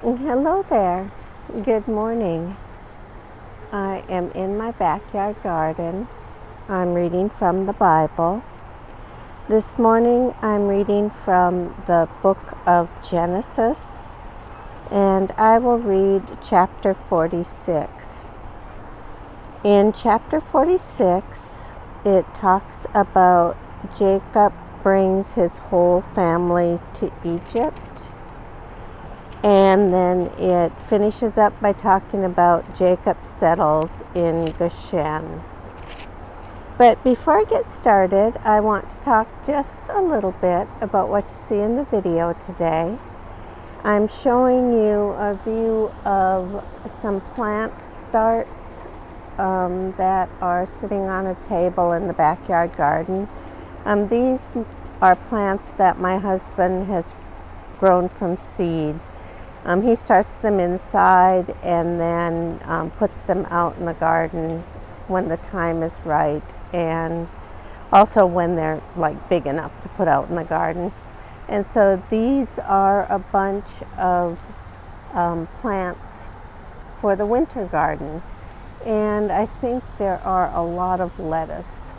Hello there. Good morning. I am in my backyard garden. I'm reading from the Bible. This morning I'm reading from the book of Genesis, and I will read chapter 46. In chapter 46, it talks about Jacob brings his whole family to Egypt. And then it finishes up by talking about Jacob settles in Goshen. But before I get started, I want to talk just a little bit about what you see in the video today. I'm showing you a view of some plant starts that are sitting on a table in the backyard garden. These are plants that my husband has grown from seed. He starts them inside and then puts them out in the garden when the time is right, and also when they're like big enough to put out in the garden. And so these are a bunch of plants for the winter garden. And I think there are a lot of lettuce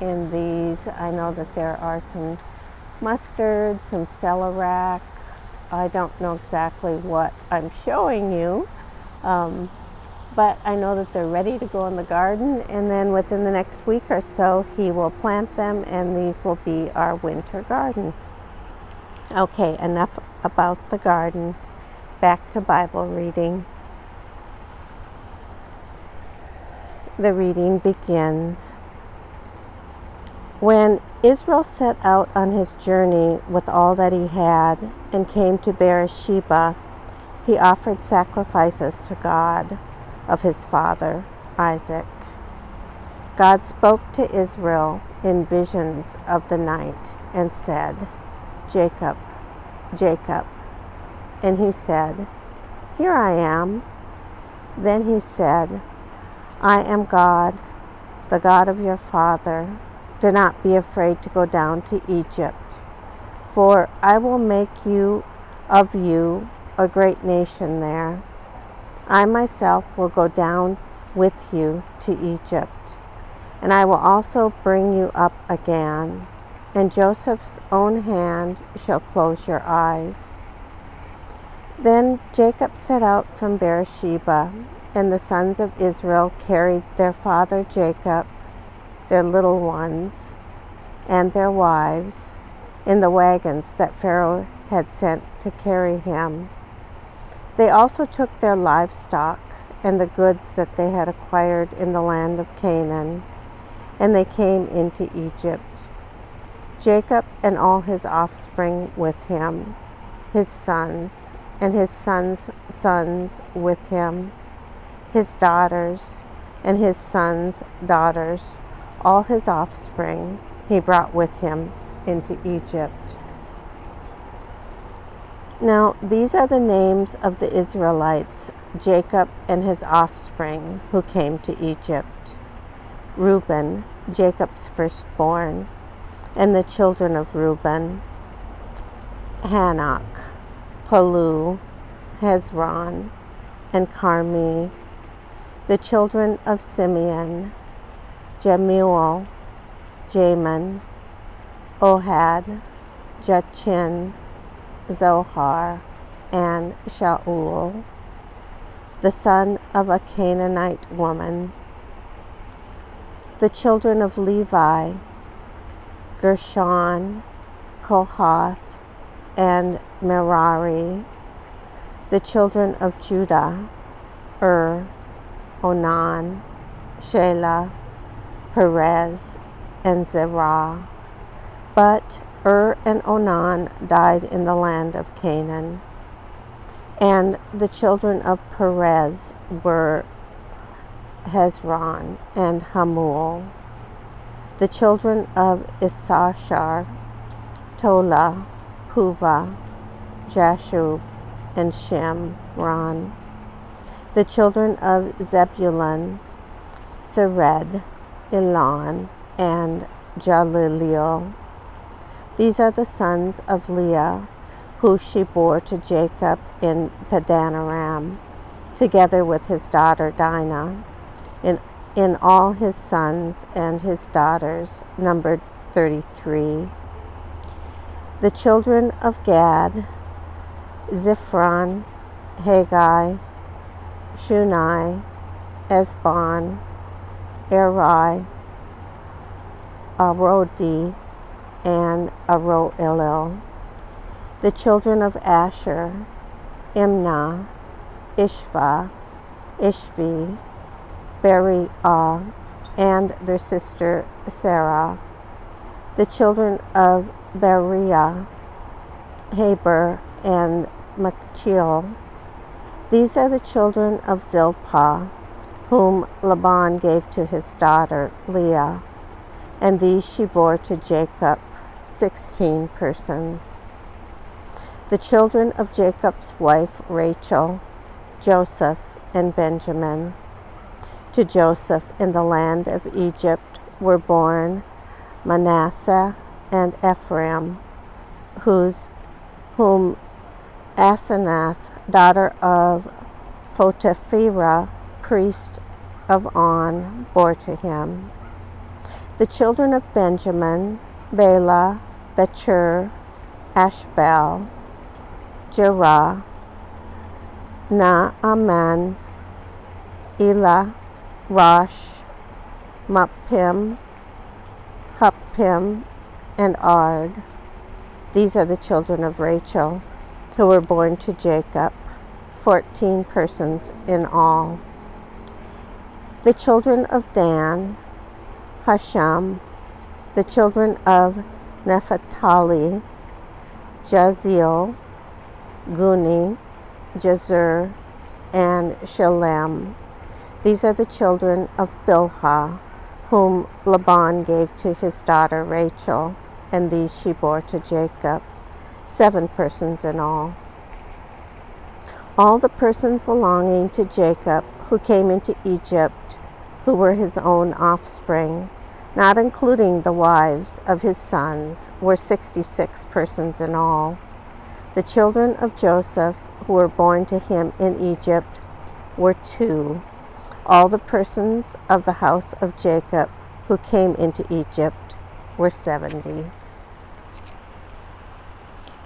in these. I know that there are some mustard, some celeriac. I don't know exactly what I'm showing you, but I know that they're ready to go in the garden, and then within the next week or so he will plant them, and these will be our winter garden. Okay, enough about the garden. Back to Bible reading. The reading begins. When Israel set out on his journey with all that he had and came to Beersheba, he offered sacrifices to God of his father Isaac. God spoke to Israel in visions of the night and said, "Jacob, Jacob." And he said, "Here I am." Then he said, "I am God, the God of your father. Do not be afraid to go down to Egypt, for I will make of you a great nation there. I myself will go down with you to Egypt, and I will also bring you up again, and Joseph's own hand shall close your eyes." Then Jacob set out from Beersheba, and the sons of Israel carried their father Jacob, their little ones, and their wives in the wagons that Pharaoh had sent to carry him. They also took their livestock and the goods that they had acquired in the land of Canaan, and they came into Egypt. Jacob and all his offspring with him, his sons and his sons' sons with him, his daughters and his sons' daughters, all his offspring he brought with him into Egypt. Now these are the names of the Israelites, Jacob and his offspring who came to Egypt. Reuben, Jacob's firstborn, and the children of Reuben: Hanok, Palu, Hezron, and Carmi. The children of Simeon: Jemuel, Jamin, Ohad, Jachin, Zohar, and Shaul, the son of a Canaanite woman. The children of Levi: Gershon, Kohath, and Merari. The children of Judah: Onan, Shelah, Perez, and Zerah. But and Onan died in the land of Canaan. And the children of Perez were Hezron and Hamul. The children of Issachar: Tola, Puva, Jashub, and Shimron. The children of Zebulun: Sered, Elon, and Jalileel. These are the sons of Leah, who she bore to Jacob in Padanaram, together with his daughter Dinah, in all his sons and his daughters, numbered 33. The children of Gad, Ziphron, Haggai, Shunai, Esbon, Eri, Arodi, and Aroelil. The children of Asher, Imnah, Ishva, Ishvi, Beriah, and their sister Sarah. The children of Beriah, Heber, and Machil. These are the children of Zilpah, whom Laban gave to his daughter Leah, and these she bore to Jacob, 16 persons. The children of Jacob's wife Rachel, Joseph, and Benjamin. To Joseph in the land of Egypt were born Manasseh and Ephraim, whom Asenath, daughter of Potipherah, priest of On, bore to him. The children of Benjamin, Bela, Bechur, Ashbel, Jerah, Naaman, Elah, Rosh, Muppim, Huppim, and Ard. These are the children of Rachel, who were born to Jacob, 14 persons in all. The children of Dan, Hasham. The children of Nephtali, Jaziel, Guni, Jezer, and Shalem. These are the children of Bilhah, whom Laban gave to his daughter Rachel, and these she bore to Jacob, 7 persons in all. All the persons belonging to Jacob who came into Egypt, who were his own offspring, not including the wives of his sons, were 66 persons in all. The children of Joseph who were born to him in Egypt were 2. All the persons of the house of Jacob who came into Egypt were 70.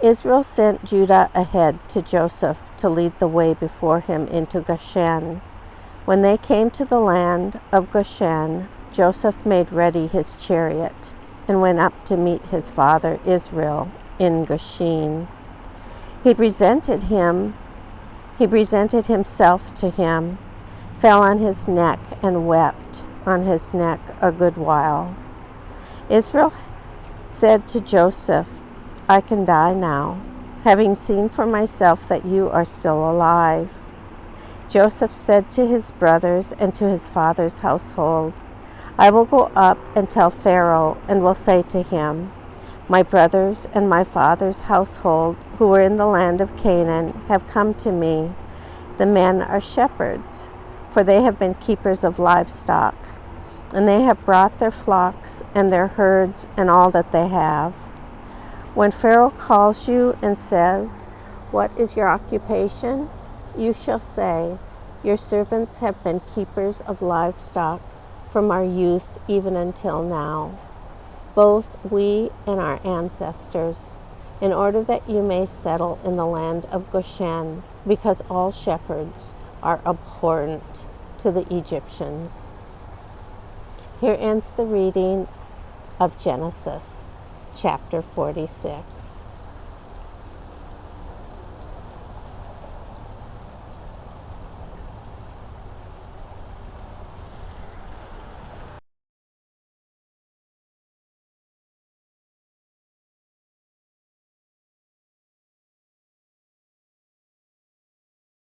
Israel sent Judah ahead to Joseph to lead the way before him into Goshen. When they came to the land of Goshen, Joseph made ready his chariot and went up to meet his father Israel in Goshen. He presented himself to him, fell on his neck, and wept on his neck a good while. Israel said to Joseph, I can die now, having seen for myself that you are still alive. Joseph said to his brothers and to his father's household, I will go up and tell Pharaoh, and will say to him, my brothers and my father's household, who are in the land of Canaan, have come to me. The men are shepherds, for they have been keepers of livestock, and they have brought their flocks and their herds and all that they have. When Pharaoh calls you and says, what is your occupation? You shall say, your servants have been keepers of livestock from our youth even until now, both we and our ancestors, in order that you may settle in the land of Goshen, because all shepherds are abhorrent to the Egyptians. Here ends the reading of Genesis, chapter 46.